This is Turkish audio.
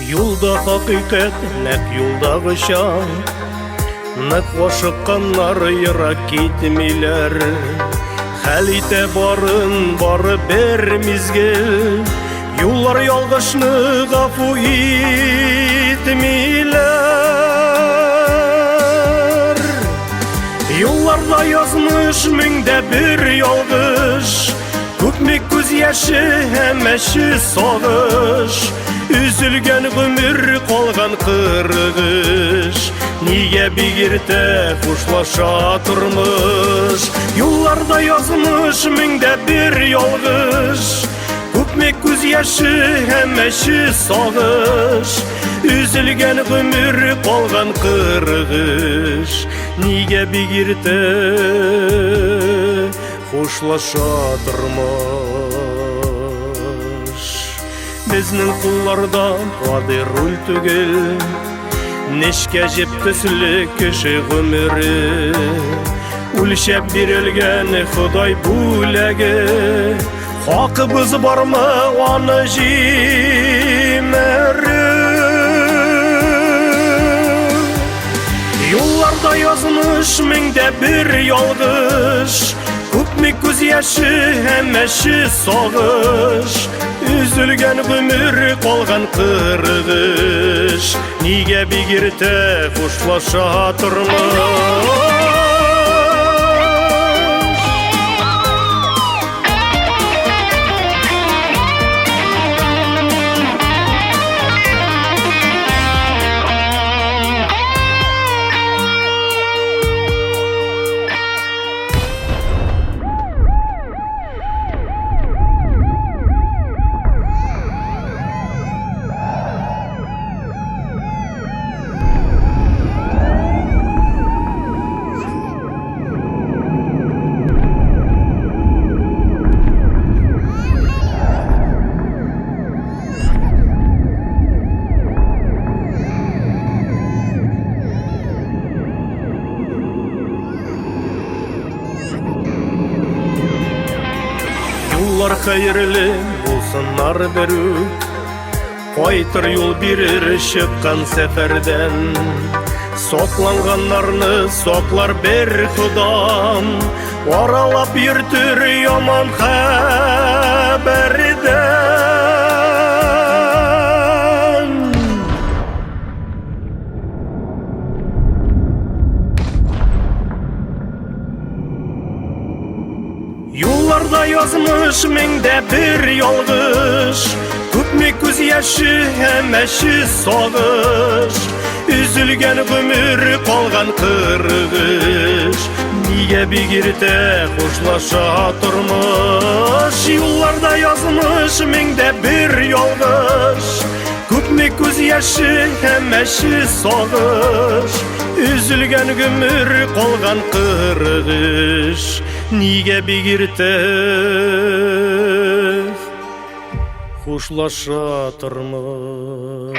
Юлда хакыйкать, нәк юлдагы шан, нәк ашыкканнар ерак китмиләр. Хәл итә барын, бары бер мизгел, юллар ялгышны гафу итмиләр. Юлларда язмыш меңдә бер ялгыш, күпме күз яшы һәм әче сагыш. Üzülgen ömür kalgan kırgış, niye bir girte kuşlaşa turmuş. Yollarda yazmış minde bir yolgış, Kupme göz yaşı hem eşi sağış. Üzülgen ömür kalgan kırgış, niye bir girte kuşlaşa turmuş. Bizning kullardan vadi rul tugil, Neshke jep tüslük kişi gümürü. Ulşep birilgen Xuday bulegi, Hakkımız var mı onu jimeri. Yollarda yazmış minde bir yolgış, Kupme göz yaşı hem eşi sağış. Üzülgen ömür kalgan kırgış, Niye bir girte kuşlaşa turmuş. Yollar hayırlı bulsunlar berük, Qaytır yol birir çıkkan seferden. Soklanganlarını soklar ber Xudam, Oralap yürtür yaman haberden. Yollarda yazmış minde bir yolgış, Kupme göz yaşı hem eşi sağış. Üzülgen ömür kalgan kırgış, Niye bir girte kuşlaşa turmuş. Yollarda yazmış minde bir yolgış, Kupme göz yaşı hem eşi sağış. Üzülgen ömür kalgan kırgış, Niye bir girte kuşlaşa turmuş.